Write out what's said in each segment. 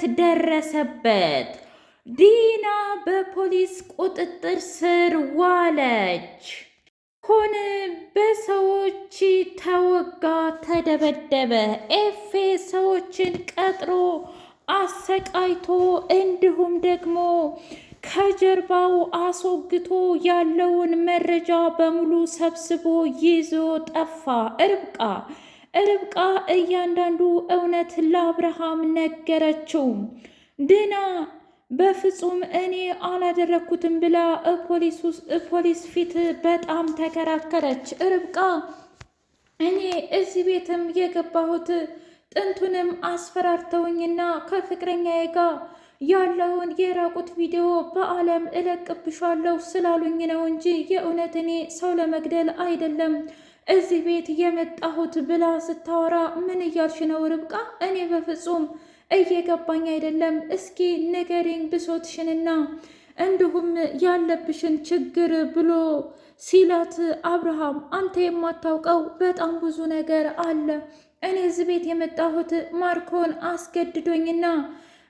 እውነት ደረሰበት። ዲና በፖሊስ ቁጥጥር ስር ዋለች። ኮን በሰዎች ተወጋ፣ ተደበደበ። ኤፌ ሰዎችን ቀጥሮ አሰቃይቶ እንዲሁም ደግሞ ከጀርባው አስወግቶ ያለውን መረጃ በሙሉ ሰብስቦ ይዞ ጠፋ። ርብቃ እያንዳንዱ እውነት ለአብርሃም ነገረችው። ድና በፍጹም እኔ አላደረግኩትም ብላ ፖሊስ ፊት በጣም ተከራከረች። ርብቃ እኔ እዚህ ቤትም የገባሁት ጥንቱንም አስፈራርተውኝና ከፍቅረኛዬ ጋር ያለውን የራቁት ቪዲዮ በዓለም እለቅብሻለሁ ስላሉኝ ነው እንጂ የእውነት እኔ ሰው ለመግደል አይደለም እዚህ ቤት የመጣሁት ብላ ስታወራ፣ ምን እያልሽ ነው ርብቃ? እኔ በፍጹም እየገባኝ አይደለም። እስኪ ንገሪኝ ብሶትሽንና እንዲሁም ያለብሽን ችግር ብሎ ሲላት፣ አብርሃም አንተ የማታውቀው በጣም ብዙ ነገር አለ። እኔ እዚህ ቤት የመጣሁት ማርኮን አስገድዶኝና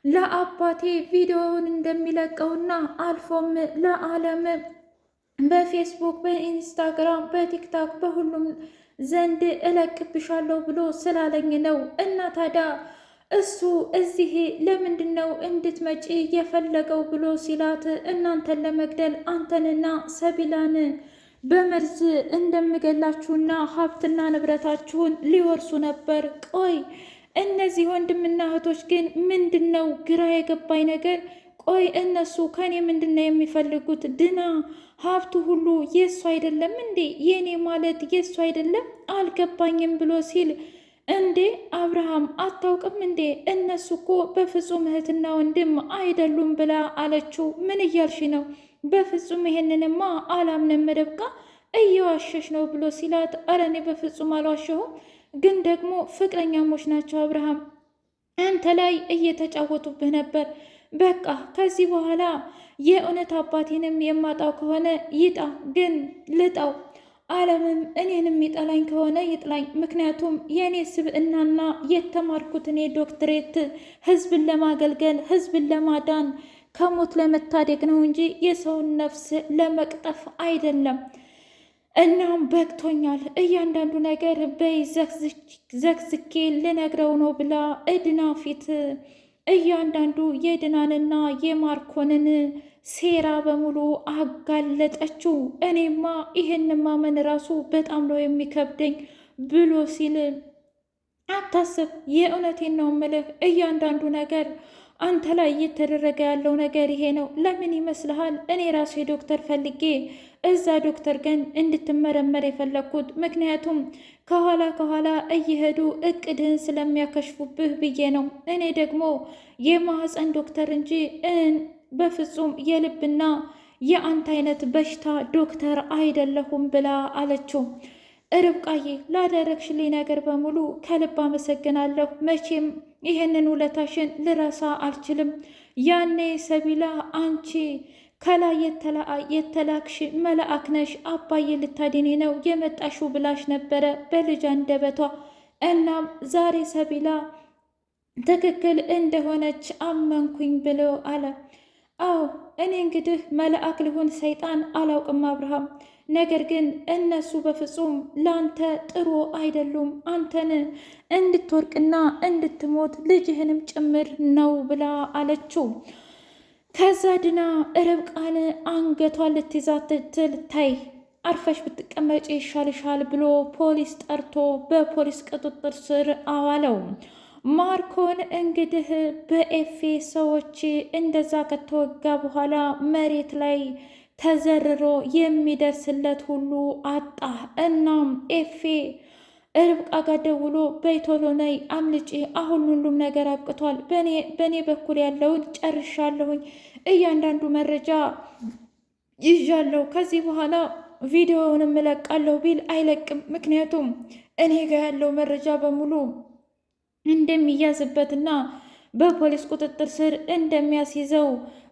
ለአባቴ ቪዲዮውን እንደሚለቀውና አልፎም ለዓለም በፌስቡክ፣ በኢንስታግራም፣ በቲክታክ በሁሉም ዘንድ እለቅብሻለሁ ብሎ ስላለኝ ነው። እና ታዲያ እሱ እዚህ ለምንድን ነው እንድትመጪ የፈለገው ብሎ ሲላት፣ እናንተን ለመግደል አንተንና ሰቢላን በመርዝ እንደምገላችሁና ሀብትና ንብረታችሁን ሊወርሱ ነበር። ቆይ እነዚህ ወንድምና እህቶች ግን ምንድን ነው ግራ የገባኝ ነገር? ቆይ እነሱ ከኔ ምንድን ነው የሚፈልጉት? ድና ሀብቱ ሁሉ የእሱ አይደለም እንዴ? የኔ ማለት የእሱ አይደለም? አልገባኝም ብሎ ሲል፣ እንዴ አብርሃም አታውቅም እንዴ? እነሱ እኮ በፍጹም እህትና ወንድም አይደሉም ብላ አለችው። ምን እያልሽ ነው? በፍጹም ይሄንንማ አላምንም ርብቃ እየዋሸሽ ነው ብሎ ሲላት፣ ኧረ እኔ በፍጹም አልዋሸሁም፣ ግን ደግሞ ፍቅረኛሞች ናቸው አብርሃም፣ አንተ ላይ እየተጫወቱብህ ነበር። በቃ ከዚህ በኋላ የእውነት አባቴንም የማጣው ከሆነ ይጣ፣ ግን ልጣው። ዓለምም እኔንም ይጠላኝ ከሆነ ይጥላኝ። ምክንያቱም የእኔ ስብዕናና የተማርኩት እኔ ዶክትሬት ህዝብን ለማገልገል ህዝብን ለማዳን ከሞት ለመታደግ ነው እንጂ የሰውን ነፍስ ለመቅጠፍ አይደለም። እናም በቅቶኛል፣ እያንዳንዱ ነገር በይ ዘግዝኬ ልነግረው ነው ብላ እድና ፊት እያንዳንዱ የድናንና የማርኮንን ሴራ በሙሉ አጋለጠችው። እኔማ ይሄን ማመን ራሱ በጣም ነው የሚከብደኝ ብሎ ሲል፣ አታስብ፣ የእውነቴን ነው ምልህ፣ እያንዳንዱ ነገር አንተ ላይ እየተደረገ ያለው ነገር ይሄ ነው። ለምን ይመስልሃል? እኔ ራሴ ዶክተር ፈልጌ እዛ ዶክተር ግን እንድትመረመር የፈለግኩት ምክንያቱም ከኋላ እየሄዱ እቅድህን ስለሚያከሽፉብህ ብዬ ነው። እኔ ደግሞ የማህፀን ዶክተር እንጂ በፍጹም የልብና የአንተ አይነት በሽታ ዶክተር አይደለሁም ብላ አለችው። ርብቃዬ ላደረግሽልኝ ነገር በሙሉ ከልብ አመሰግናለሁ። መቼም ይህንን ውለታሽን ልረሳ አልችልም። ያኔ ሰቢላ አንቺ ከላይ የተላክሽ መልአክ ነሽ፣ አባዬ ልታድኔ ነው የመጣሽው ብላሽ ነበረ በልጅ አንደበቷ። እናም ዛሬ ሰቢላ ትክክል እንደሆነች አመንኩኝ ብሎ አለ። አዎ እኔ እንግዲህ መልአክ ልሁን ሰይጣን አላውቅም አብርሃም፣ ነገር ግን እነሱ በፍጹም ላንተ ጥሩ አይደሉም። አንተን እንድትወርቅና እንድትሞት ልጅህንም ጭምር ነው ብላ አለችው። ከዛ ድና ርብቃን አንገቷን ልትይዛት ስትል፣ ታይ አርፈሽ ብትቀመጪ ይሻልሻል ብሎ ፖሊስ ጠርቶ በፖሊስ ቁጥጥር ስር አዋለው። ማርኮን እንግዲህ በኤፌ ሰዎች እንደዛ ከተወጋ በኋላ መሬት ላይ ተዘርሮ የሚደርስለት ሁሉ አጣ። እናም ኤፌ ርብቃ ጋር ደውሎ በይቶሎ ነይ አምልጪ፣ አሁን ሁሉም ነገር አብቅቷል፣ በእኔ በኩል ያለውን ጨርሻለሁኝ፣ እያንዳንዱ መረጃ ይዣለሁ፣ ከዚህ በኋላ ቪዲዮውንም እለቃለሁ ቢል አይለቅም። ምክንያቱም እኔ ጋር ያለው መረጃ በሙሉ እንደሚያዝበትና በፖሊስ ቁጥጥር ስር እንደሚያስይዘው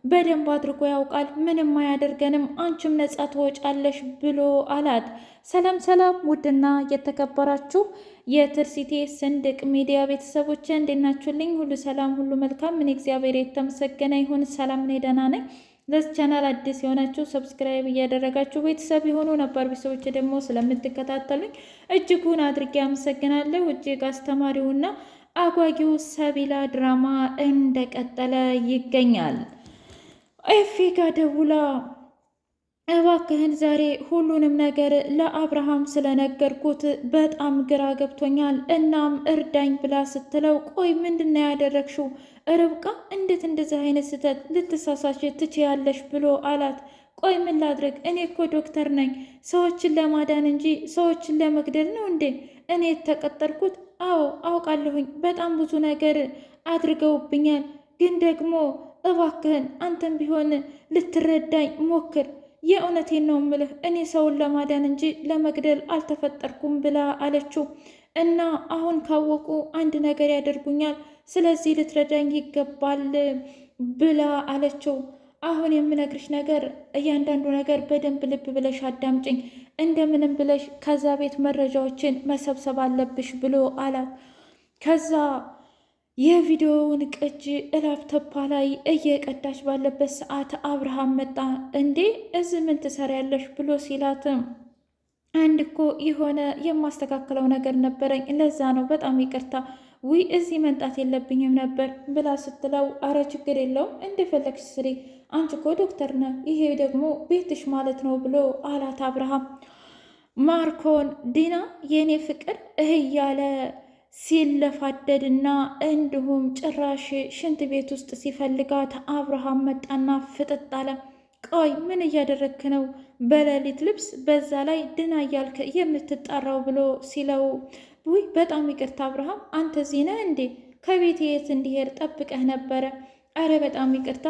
በደንብ አድርጎ ያውቃል። ምንም አያደርገንም፣ አንቺም ነጻ ትወጫለሽ ብሎ አላት። ሰላም ሰላም! ውድና የተከበራችሁ የትርሲቴ ሰንደቅ ሚዲያ ቤተሰቦች እንዴት ናችሁልኝ? ሁሉ ሰላም፣ ሁሉ መልካም። ምን እግዚአብሔር የተመሰገነ ይሁን። ሰላም ነኝ፣ ደህና ነኝ። ለዚህ ቻናል አዲስ የሆናችሁ ሰብስክራይብ እያደረጋችሁ ቤተሰብ የሆኑ ነባር ቤተሰቦች ደግሞ ስለምትከታተሉኝ እጅጉን አድርጌ አመሰግናለሁ። እጅግ አስተማሪውና አጓጊው ሰቢላ ድራማ እንደቀጠለ ይገኛል። ኤፌ ጋ ደውላ እባክህን ዛሬ ሁሉንም ነገር ለአብርሃም ስለነገርኩት በጣም ግራ ገብቶኛል፣ እናም እርዳኝ ብላ ስትለው ቆይ ምንድነው ያደረግሽው ርብቃ? እንዴት እንደዚህ አይነት ስህተት ልትሳሳች ትችያለሽ? ብሎ አላት። ቆይ ምን ላድርግ? እኔ እኮ ዶክተር ነኝ። ሰዎችን ለማዳን እንጂ ሰዎችን ለመግደል ነው እንዴ እኔ የተቀጠርኩት? አዎ አውቃለሁኝ፣ በጣም ብዙ ነገር አድርገውብኛል። ግን ደግሞ እባክህን አንተም ቢሆን ልትረዳኝ ሞክር። የእውነቴን ነው ምልህ፣ እኔ ሰውን ለማዳን እንጂ ለመግደል አልተፈጠርኩም ብላ አለችው። እና አሁን ካወቁ አንድ ነገር ያደርጉኛል፣ ስለዚህ ልትረዳኝ ይገባል ብላ አለችው። አሁን የምነግርሽ ነገር እያንዳንዱ ነገር በደንብ ልብ ብለሽ አዳምጭኝ። እንደምንም ብለሽ ከዛ ቤት መረጃዎችን መሰብሰብ አለብሽ ብሎ አላት። ከዛ የቪዲዮውን ቅጂ ላፕቶፓ ላይ እየቀዳች ባለበት ሰዓት አብርሃም መጣ። እንዴ እዚህ ምን ትሰሪያለሽ ብሎ ሲላት አንድ እኮ የሆነ የማስተካከለው ነገር ነበረኝ፣ ለዛ ነው፣ በጣም ይቅርታ። ውይ እዚህ መምጣት የለብኝም ነበር ብላ ስትለው አረ ችግር የለውም እንደፈለግሽ ስሪ፣ አንቺ እኮ ዶክተር ነህ፣ ይሄ ደግሞ ቤትሽ ማለት ነው ብሎ አላት አብርሃም። ማርኮን ዲና የኔ ፍቅር እያለ ሲለፋደድና እንዲሁም ጭራሽ ሽንት ቤት ውስጥ ሲፈልጋት አብርሃም መጣና ፍጥጥ አለ። ቆይ ምን እያደረግክ ነው? በሌሊት ልብስ በዛ ላይ ድና እያልክ የምትጣራው ብሎ ሲለው ውይ በጣም ይቅርታ አብርሃም፣ አንተ እዚህ ነህ እንዴ? ከቤት የት እንዲሄድ ጠብቀህ ነበረ። አረ በጣም ይቅርታ።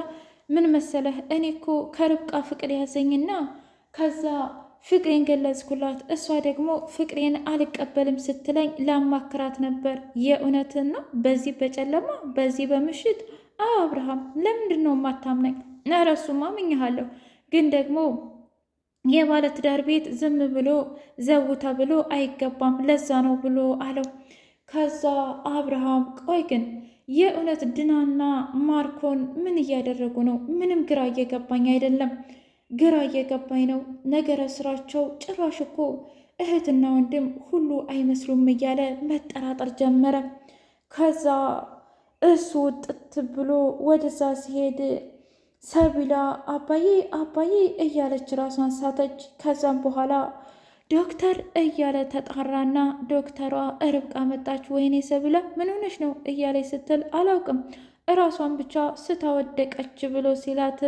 ምን መሰለህ እኔ እኮ ከርብቃ ፍቅር ያዘኝና ከዛ ፍቅሬን ገለጽኩላት። እሷ ደግሞ ፍቅሬን አልቀበልም ስትለኝ ላማክራት ነበር። የእውነትን ነው? በዚህ በጨለማ በዚህ በምሽት? አዎ አብርሃም፣ ለምንድን ነው የማታምነኝ? ኧረ እሱማ አምኜሃለሁ፣ ግን ደግሞ የባለትዳር ቤት ዝም ብሎ ዘውታ ብሎ አይገባም፣ ለዛ ነው ብሎ አለው። ከዛ አብርሃም ቆይ ግን የእውነት ድናና ማርኮን ምን እያደረጉ ነው? ምንም ግራ እየገባኝ አይደለም። ግራ እየገባኝ ነው ነገረ ስራቸው። ጭራሽ እኮ እህትና ወንድም ሁሉ አይመስሉም እያለ መጠራጠር ጀመረ። ከዛ እሱ ውጥት ብሎ ወደዛ ሲሄድ ሰቢላ አባዬ አባዬ እያለች ራሷን ሳተች። ከዛም በኋላ ዶክተር እያለ ተጣራና ዶክተሯ ርብቃ መጣች። ወይኔ ሰቢላ ምን ሆነች ነው እያለች ስትል አላውቅም እራሷን ብቻ ስታወደቀች ብሎ ሲላት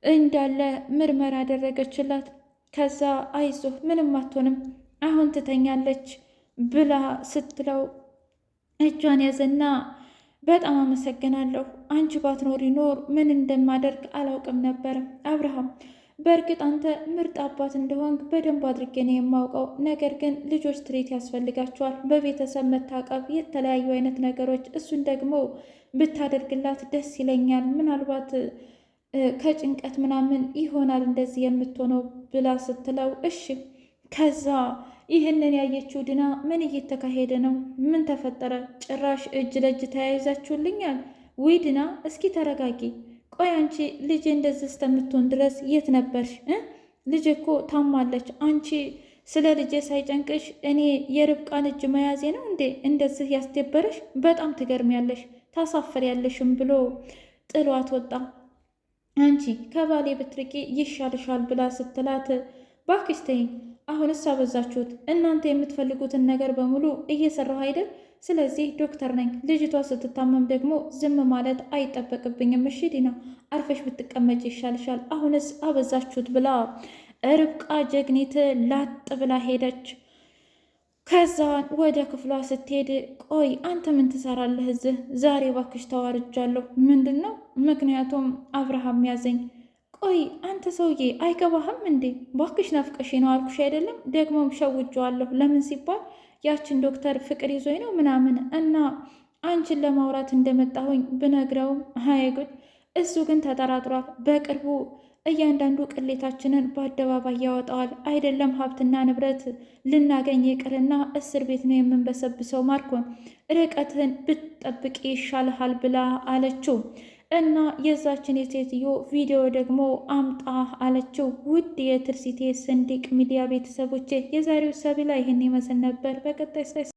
እንዳለ ምርመራ አደረገችላት። ከዛ አይዞህ ምንም አትሆንም አሁን ትተኛለች ብላ ስትለው እጇን ያዘና በጣም አመሰግናለሁ፣ አንቺ ባትኖሪ ኖር ምን እንደማደርግ አላውቅም ነበር። አብርሃም በእርግጥ አንተ ምርጥ አባት እንደሆንክ በደንብ አድርጌ ነው የማውቀው። ነገር ግን ልጆች ትሬት ያስፈልጋቸዋል፣ በቤተሰብ መታቀብ፣ የተለያዩ አይነት ነገሮች። እሱን ደግሞ ብታደርግላት ደስ ይለኛል። ምናልባት ከጭንቀት ምናምን ይሆናል እንደዚህ የምትሆነው ብላ ስትለው እሺ። ከዛ ይህንን ያየችው ድና ምን እየተካሄደ ነው? ምን ተፈጠረ? ጭራሽ እጅ ለእጅ ተያይዛችሁልኛል? ውይ ድና እስኪ ተረጋጊ። ቆይ አንቺ ልጄ እንደዚህ እስከምትሆን ድረስ የት ነበርሽ? ልጄ እኮ ታማለች። አንቺ ስለ ልጄ ሳይጨንቅሽ እኔ የርብቃን እጅ መያዜ ነው እንዴ እንደዚህ ያስደበረሽ? በጣም ትገርሚያለሽ፣ ታሳፍሪያለሽም ብሎ ጥሏት ወጣ። አንቺ ከባሌ ብትርቂ ይሻልሻል ብላ ስትላት ባክሽ ተይኝ፣ አሁንስ አበዛችሁት። እናንተ የምትፈልጉትን ነገር በሙሉ እየሰራሁ አይደል? ስለዚህ ዶክተር ነኝ። ልጅቷ ስትታመም ደግሞ ዝም ማለት አይጠበቅብኝም። እሺ ዲና አርፈሽ ብትቀመጭ ይሻልሻል። አሁንስ አበዛችሁት ብላ ርብቃ ጀግኒት ላጥ ብላ ሄደች። ከዛ ወደ ክፍሏ ስትሄድ ቆይ አንተ ምን ትሰራለህ እዚህ? ዛሬ ባክሽ ተዋርጃለሁ። ምንድን ነው? ምክንያቱም አብርሃም ያዘኝ። ቆይ አንተ ሰውዬ አይገባህም እንዴ? ባክሽ ናፍቀሽ ነው አልኩሽ አይደለም? ደግሞም ሸውጀዋለሁ። ለምን ሲባል ያችን ዶክተር ፍቅር ይዞኝ ነው ምናምን እና አንቺን ለማውራት እንደመጣሁኝ ብነግረውም ሀይ ጉድ፣ እሱ ግን ተጠራጥሯል። በቅርቡ እያንዳንዱ ቅሌታችንን በአደባባይ ያወጣዋል። አይደለም ሀብትና ንብረት ልናገኝ ይቅርና እስር ቤት ነው የምንበሰብሰው። ማርኮን ርቀትን ብትጠብቅ ይሻልሃል ብላ አለችው። እና የዛችን የሴትዮ ቪዲዮ ደግሞ አምጣ አለችው። ውድ የትርሲቴ ሰንዲቅ ሚዲያ ቤተሰቦቼ የዛሬው ሰቢላ ይህን ይመስል ነበር። በቀጣይ